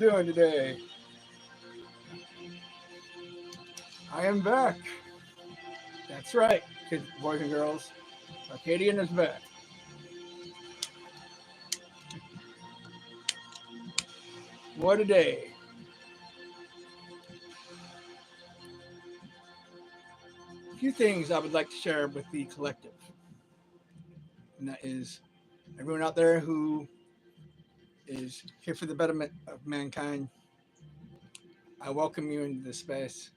Doing today? I am back. That's right, kids, boys and girls. Arcadian is back. What a day. A few things I would like to share with the collective, and that is everyone out there who is here for the betterment of mankind. I welcome you into this space,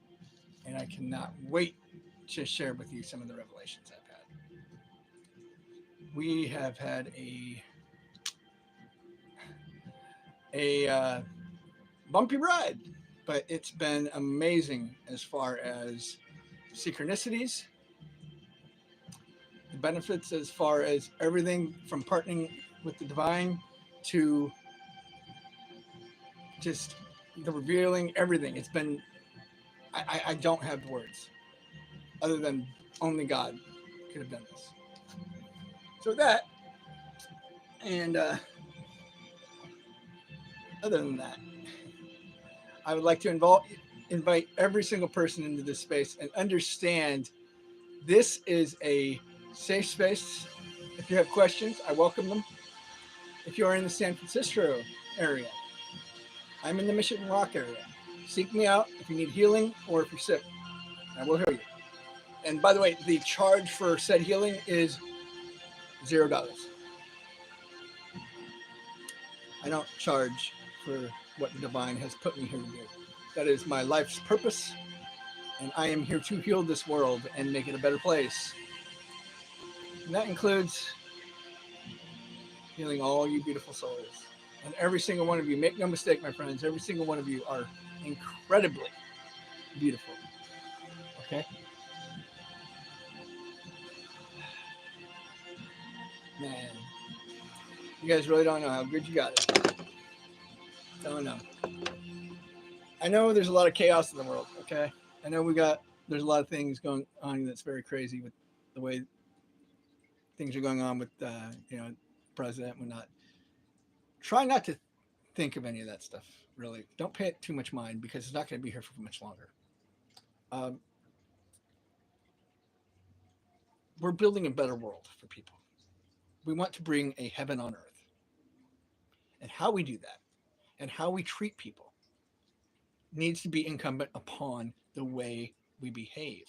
and I cannot wait to share with you some of the revelations I've had. We have had a bumpy ride, but it's been amazing as far as synchronicities, the benefits as far as everything from partnering with the divine to just the revealing everything. It's been I don't have words other than only God could have done this. So with that, and other than that, I would like to invite every single person into this space and understand this is a safe space. If you have questions, I welcome them. If you are in the San Francisco area, I'm in the Mission Rock area. Seek me out if you need healing or if you're sick. I will heal you. And by the way, the charge for said healing is $0. I don't charge for what the divine has put me here to do. That is my life's purpose, and I am here to heal this world and make it a better place. And that includes healing all you beautiful souls. And every single one of you, make no mistake, my friends, every single one of you are incredibly beautiful. Okay? Man, you guys really don't know how good you got it. Don't know. I know there's a lot of chaos in the world, okay? I know there's a lot of things going on that's very crazy with the way things are going on with, president and whatnot. Try not to think of any of that stuff, really. Don't pay it too much mind because it's not going to be here for much longer. Um, we're building a better world for people. We want to bring a heaven on earth. And how we do that and how we treat people needs to be incumbent upon the way we behave.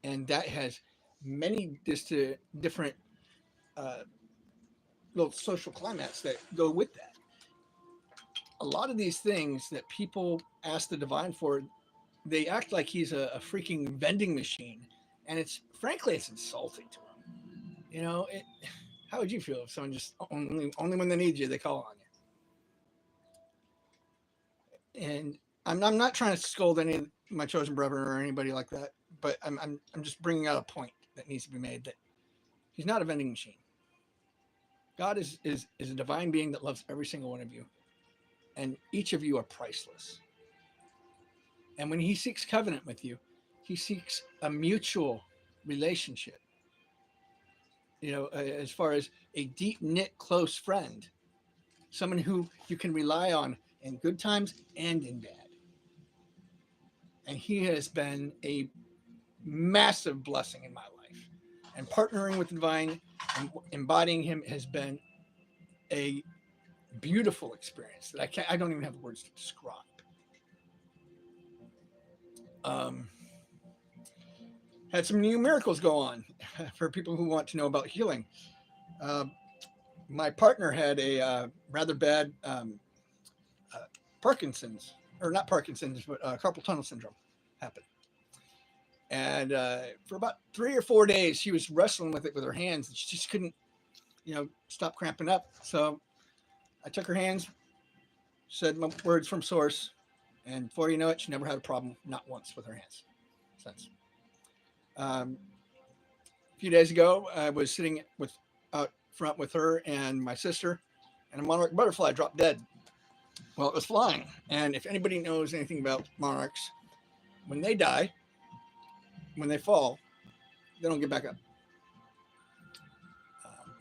And that has many different uh, little social climates that go with that. A lot of these things that people ask the divine for, they act like he's a freaking vending machine. And it's frankly, it's insulting to him. How would you feel if someone just only when they need you, they call on you? And I'm not trying to scold any of my chosen brother or anybody like that, but I'm just bringing out a point that needs to be made that he's not a vending machine. God is a divine being that loves every single one of you, and each of you are priceless. And when he seeks covenant with you, he seeks a mutual relationship. As far as a deep knit, close friend, someone who you can rely on in good times and in bad. And he has been a massive blessing in my life. And partnering with the divine and embodying him has been a beautiful experience that I don't even have the words to describe. Um, had some new miracles go on for people who want to know about healing. Uh, my partner had a rather bad uh, Parkinson's, or not Parkinson's, but carpal tunnel syndrome happen. And for about 3 or 4 days, she was wrestling with it with her hands. And she just couldn't, stop cramping up. So I took her hands, said my words from source, and before you know it, she never had a problem, not once, with her hands since. A few days ago, I was sitting out front with her and my sister, and a monarch butterfly dropped dead. Well, it was flying. And if anybody knows anything about monarchs, when they die, when they fall, they don't get back up.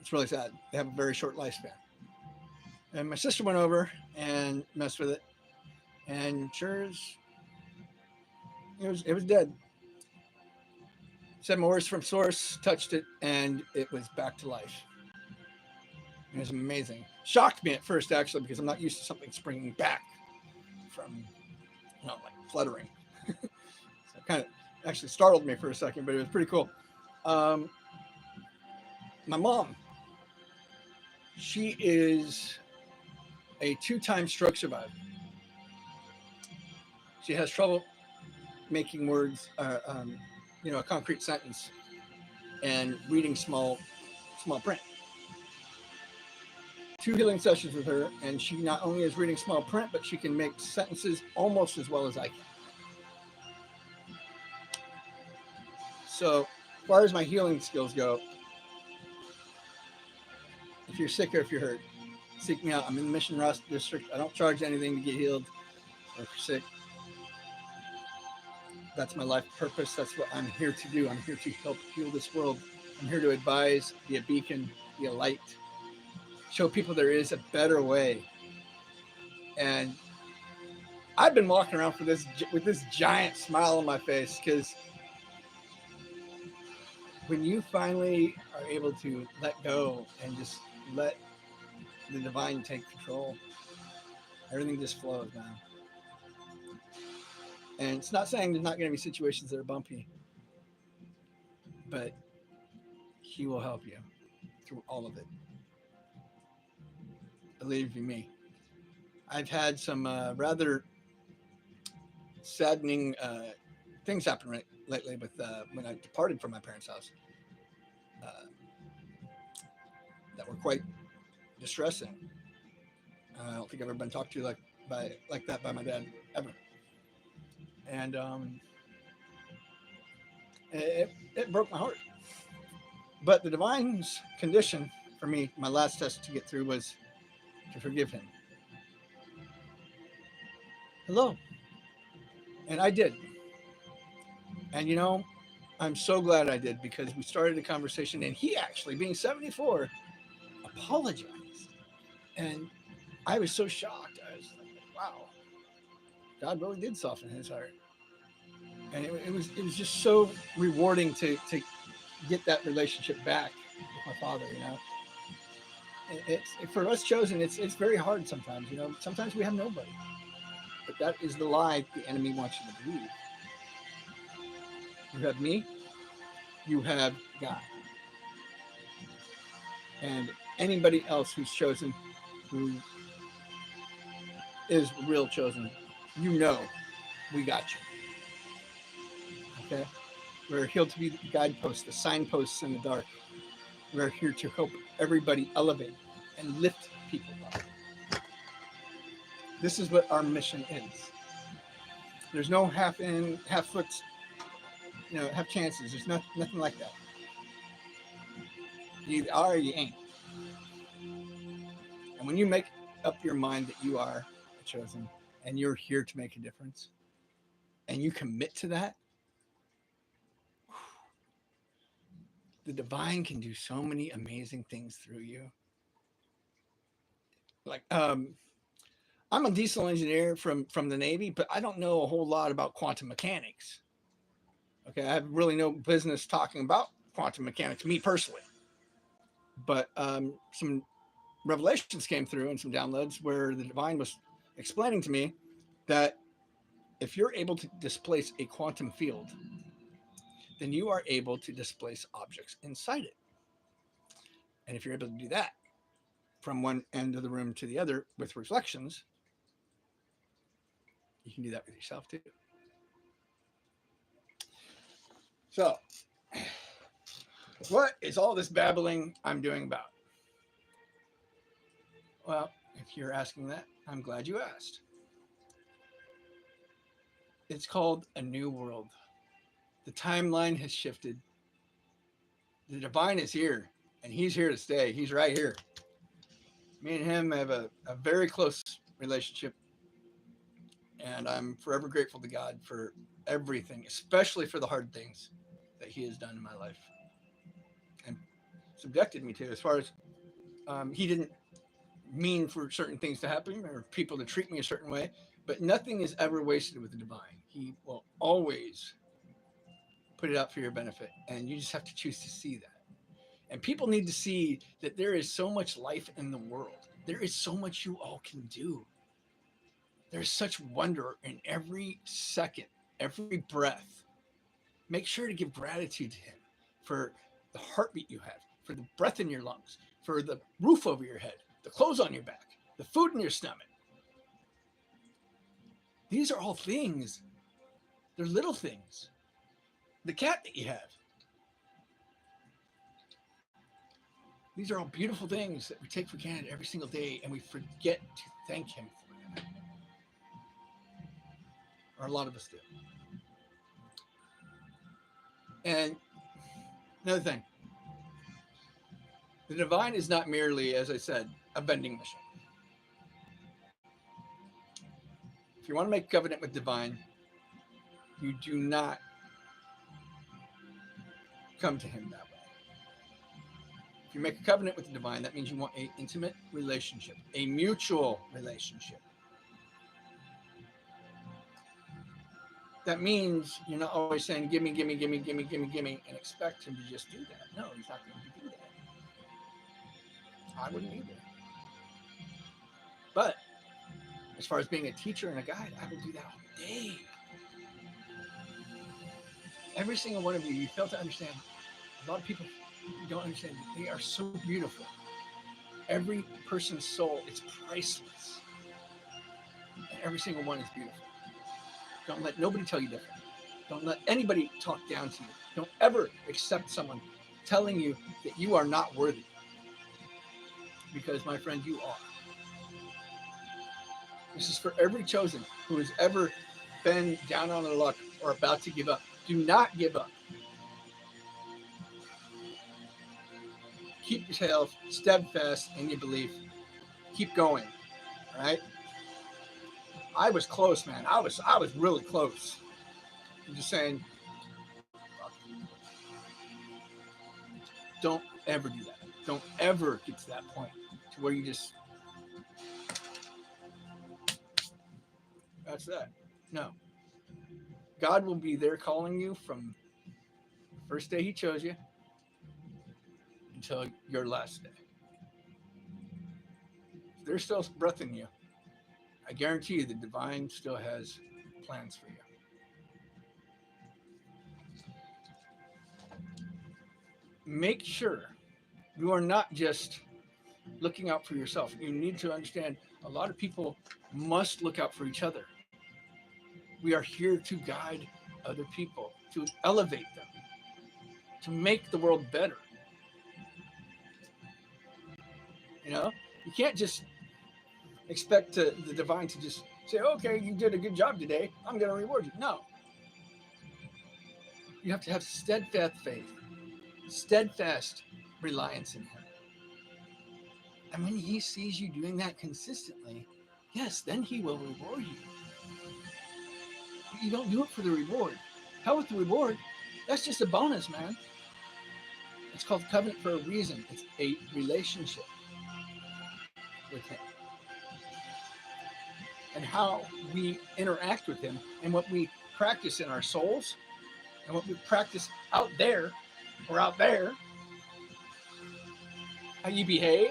It's really sad. They have a very short lifespan. And my sister went over and messed with it, and sure as it was dead. Said my words from source, touched it, and it was back to life. It was amazing. Shocked me at first, actually, because I'm not used to something springing back from, like fluttering. So it kind of actually startled me for a second, but it was pretty cool. Um, my mom, she is a two-time stroke survivor. She has trouble making words, a concrete sentence, and reading small print. Two healing sessions with her, and she not only is reading small print, but she can make sentences almost as well as I can. So, as far as my healing skills go, if you're sick or if you're hurt, seek me out. I'm in the Mission Ross District. I don't charge anything to get healed or if you're sick. That's my life purpose. That's what I'm here to do. I'm here to help heal this world. I'm here to advise, be a beacon, be a light, show people there is a better way. And I've been walking around with this giant smile on my face because when you finally are able to let go and just let the divine take control, everything just flows, man. And it's not saying there's not going to be situations that are bumpy, but he will help you through all of it. Believe you me. I've had some rather saddening things happen lately with when I departed from my parents' house uh, that were quite distressing. I don't think I've ever been talked to like that by my dad ever, and it broke my heart. But the divine's condition for me, my last test to get through was to forgive him. Hello, and I did, and I'm so glad I did because we started a conversation, and he actually, being 74, apologized, and I was so shocked. I was like, wow, God really did soften his heart. And it was just so rewarding to get that relationship back with my father. It's for us chosen. It's very hard sometimes. Sometimes we have nobody, but that is the lie the enemy wants you to believe. You have me. You have God, and anybody else who's chosen, who is real chosen. We got you. Okay, we're here to be the guideposts, the signposts in the dark. We're here to help everybody elevate and lift people up. This is what our mission is. There's no half in, half foot, half chances. There's nothing like that. You either are or you ain't. And when you make up your mind that you are a chosen and you're here to make a difference and you commit to that, the divine can do so many amazing things through you. Like, I'm a diesel engineer from the Navy, but I don't know a whole lot about quantum mechanics. Okay, I have really no business talking about quantum mechanics, me personally. But some revelations came through and some downloads where the divine was explaining to me that if you're able to displace a quantum field, then you are able to displace objects inside it. And if you're able to do that from one end of the room to the other with reflections, you can do that with yourself too. So, what is all this babbling I'm doing about? Well, if you're asking that, I'm glad you asked. It's called a new world. The timeline has shifted. The divine is here, and he's here to stay. He's right here. Me and him have a very close relationship, and I'm forever grateful to God for everything, especially for the hard things that he has done in my life and subjected me to. As far as he didn't mean for certain things to happen or people to treat me a certain way, but nothing is ever wasted with the divine. He will always put it out for your benefit, and you just have to choose to see that. And people need to see that there is so much life in the world. There is so much you all can do. There's such wonder in every second, every breath. Make sure to give gratitude to Him for the heartbeat you have, for the breath in your lungs, for the roof over your head, the clothes on your back, the food in your stomach. These are all things. They're little things. The cat that you have. These are all beautiful things that we take for granted every single day, and we forget to thank Him for them. Or a lot of us do. And another thing, the divine is not merely, as I said, a vending machine. If you want to make a covenant with divine, you do not come to Him that way. If you make a covenant with the divine, that means you want an intimate relationship, a mutual relationship. That means you're not always saying, give me, give me, give me, give me, give me, give me, and expect Him to just do that. No, He's not going to do that. I wouldn't either. But as far as being a teacher and a guide, I will do that all day. Every single one of you fail to understand. A lot of people don't understand. They are so beautiful. Every person's soul is priceless. And every single one is beautiful. Don't let nobody tell you different. Don't let anybody talk down to you. Don't ever accept someone telling you that you are not worthy. Because, my friend, you are. This is for every chosen who has ever been down on their luck or about to give up. Do not give up. Keep yourself steadfast in your belief. Keep going. All right. I was close, man. I was really close. I'm just saying, don't ever do that. Don't ever get to that point to where you just, that's that. No. God will be there calling you from the first day He chose you until your last day. If there's still breath in you, I guarantee you the divine still has plans for you. Make sure you are not just looking out for yourself. You need to understand a lot of people must look out for each other. We are here to guide other people, to elevate them, to make the world better. You know, you can't just expect the divine to just say, okay, you did a good job today, I'm going to reward you. No. You have to have steadfast faith, steadfast reliance in Him. And when He sees you doing that consistently, yes, then He will reward you. But you don't do it for the reward. Hell with the reward. That's just a bonus, man. It's called covenant for a reason. It's a relationship with Him. And how we interact with Him and what we practice in our souls and what we practice out there or out there, how you behave,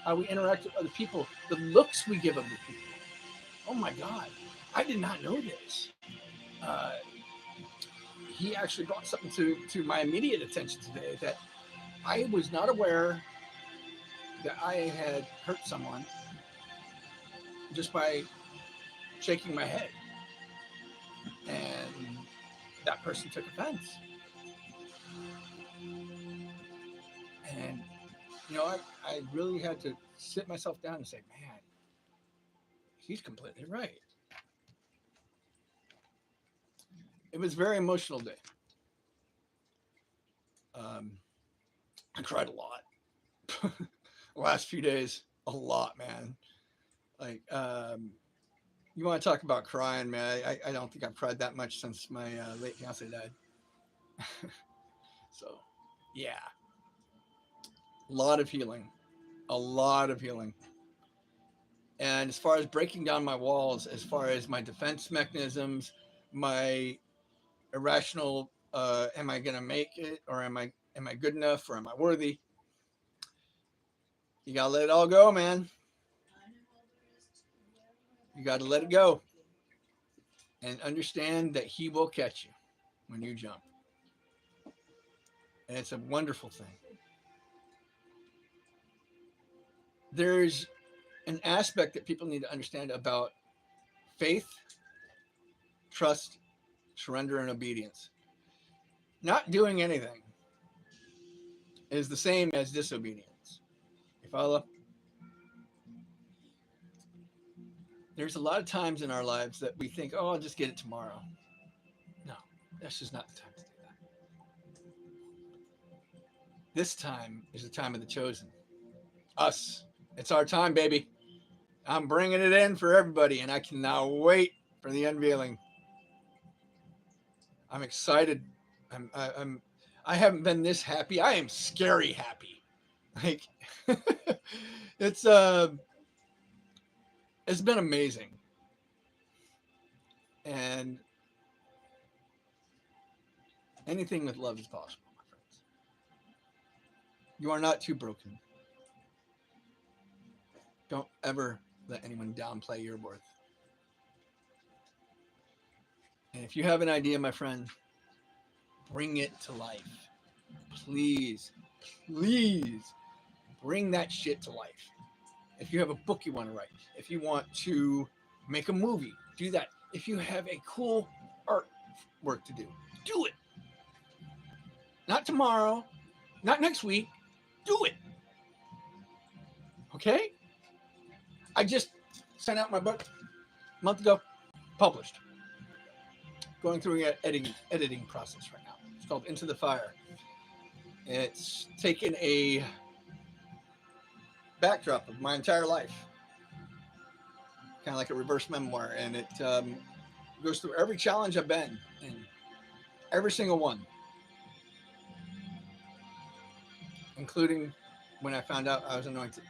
how we interact with other people, the looks we give other people. Oh my God, I did not know this. He actually brought something to my immediate attention today that I was not aware that I had hurt someone just by shaking my head. And that person took offense. And, you know, I really had to sit myself down and say, man, he's completely right. It was a very emotional day. I cried a lot. The last few days, a lot, man. Like, you want to talk about crying, man? I don't think I've cried that much since my late fiance died. So, yeah, a lot of healing, a lot of healing. And as far as breaking down my walls, as far as my defense mechanisms, my irrational, am I going to make it, or am I good enough, or am I worthy? You got to let it all go, man. You got to let it go and understand that he will catch you when you jump. And it's a wonderful thing. There's an aspect that people need to understand about faith, trust, surrender, and obedience. Not doing anything is the same as disobedience. You follow? There's a lot of times in our lives that we think, oh, I'll just get it tomorrow. No, that's just not the time to do that. This time is the time of the chosen. Us. It's our time, baby. I'm bringing it in for everybody, and I cannot wait for the unveiling. I'm excited. I haven't been this happy. I am scary happy. Like it's it's been amazing. And anything with love is possible, my friends. You are not too broken. Don't ever let anyone downplay your worth. And if you have an idea, my friend, bring it to life. Please, please bring that shit to life. If you have a book you want to write, if you want to make a movie, do that. If you have a cool art work to do it. Not tomorrow, not next week. Do it. Okay? I just sent out my book a month ago, published. Going through an editing process right now. It's called Into the Fire. It's taken a backdrop of my entire life, kind of like a reverse memoir, and it goes through every challenge I've been in, every single one, including when I found out I was anointed.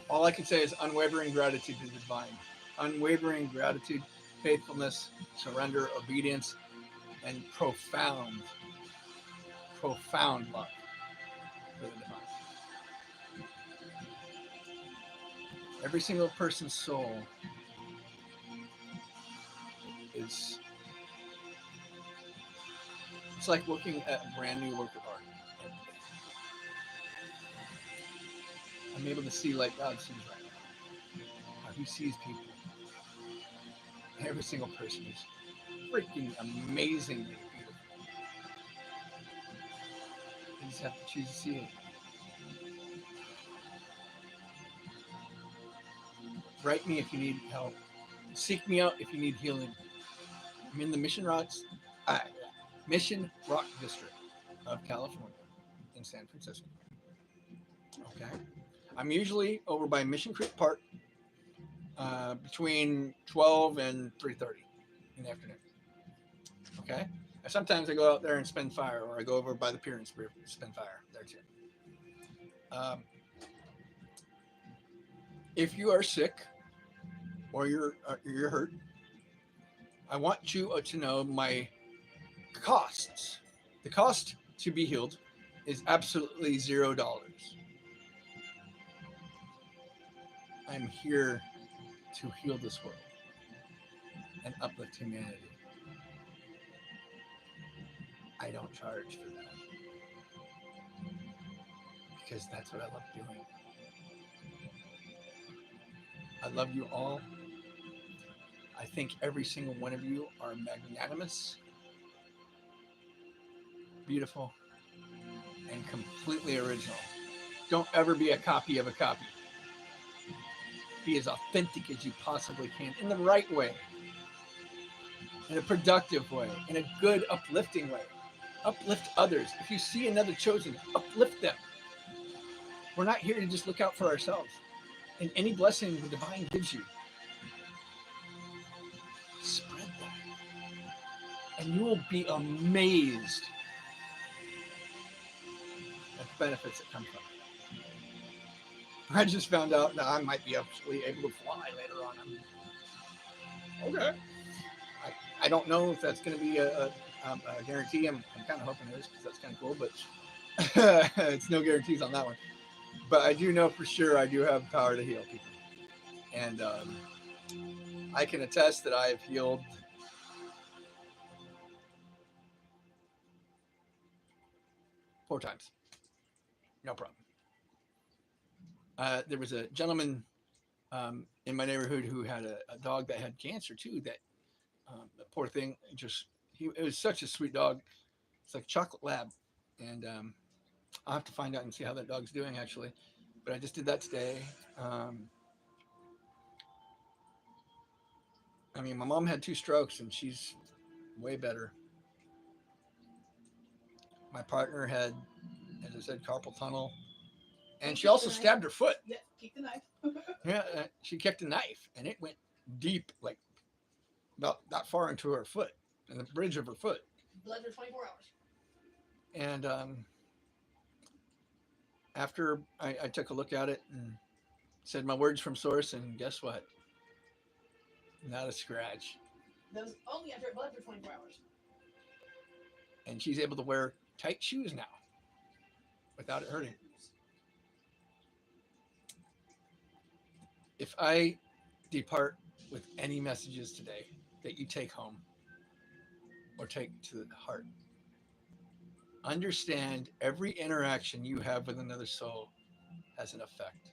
All I can say is unwavering gratitude to the divine, unwavering gratitude, faithfulness, surrender, obedience, and profound love for the divine. Every single person's soul is, it's like looking at a brand new work of art. I'm able to see like God sees right now. How he sees people. Every single person is freaking amazingly beautiful. You just have to choose to see it. Write me if you need help. Seek me out if you need healing. I'm in the Mission Rock District of California in San Francisco. Okay. I'm usually over by Mission Creek Park between 12 and 3:30 in the afternoon. Okay. And sometimes I go out there and spend fire, or I go over by the pier and spend fire there too. If you are sick or you're hurt, I want you to know my costs. The cost to be healed is absolutely $0. I'm here to heal this world and uplift humanity. I don't charge for that because that's what I love doing. I love you all. I think every single one of you are magnanimous, beautiful, and completely original. Don't ever be a copy of a copy. Be as authentic as you possibly can in the right way, in a productive way, in a good, uplifting way. Uplift others. If you see another chosen, uplift them. We're not here to just look out for ourselves. And any blessing the divine gives you, spread that. And you will be amazed at the benefits that come from it. I just found out that I might be actually able to fly later on. Okay. I don't know if that's going to be a guarantee. I'm kind of hoping it is because that's kind of cool, but it's no guarantees on that one. But I do know for sure I do have power to heal people. And I can attest that I have healed 4 times. No problem. There was a gentleman in my neighborhood who had a dog that had cancer too. That the poor thing it was such a sweet dog. It's like a chocolate lab, and I'll have to find out and see how that dog's doing actually. But I just did that today. I mean, my mom had 2 strokes and she's way better. My partner had, as I said, carpal tunnel, and she also stabbed her foot. Yeah, kick the knife. Yeah, she kicked a knife, and it went deep, like about that far into her foot, in the bridge of her foot. Blood for 24 hours. And after I took a look at it and said my words from source, and guess what? Not a scratch. That was only after it bled for 24 hours. And she's able to wear tight shoes now without it hurting. If I depart with any messages today that you take home or take to the heart, understand every interaction you have with another soul has an effect.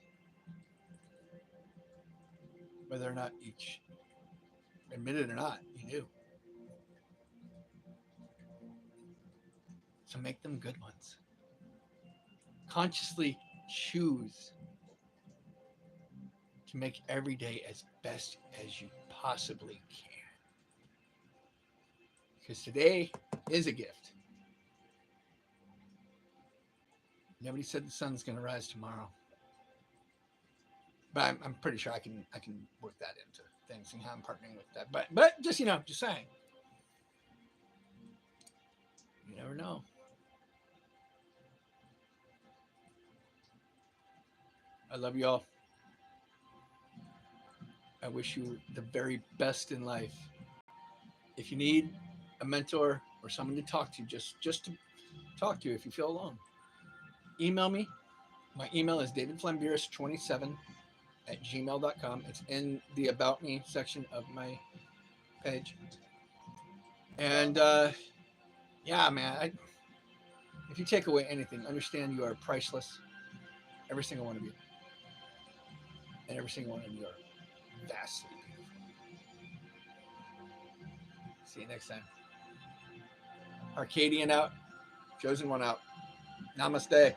Whether or not each admit it or not, you do. So make them good ones. Consciously choose to make every day as best as you possibly can. Because today is a gift. Nobody said the sun's going to rise tomorrow. But I'm pretty sure I can work that into things and how I'm partnering with that. But just just saying. You never know. I love you all. I wish you the very best in life. If you need a mentor or someone to talk to, just to talk to you if you feel alone, email me. My email is davidflambeerus27@gmail.com. It's in the About Me section of my page. And yeah, man, if you take away anything, understand you are priceless. Every single one of you. And every single one of you are vastly beautiful. See you next time. Arcadian out. Chosen one out. Namaste.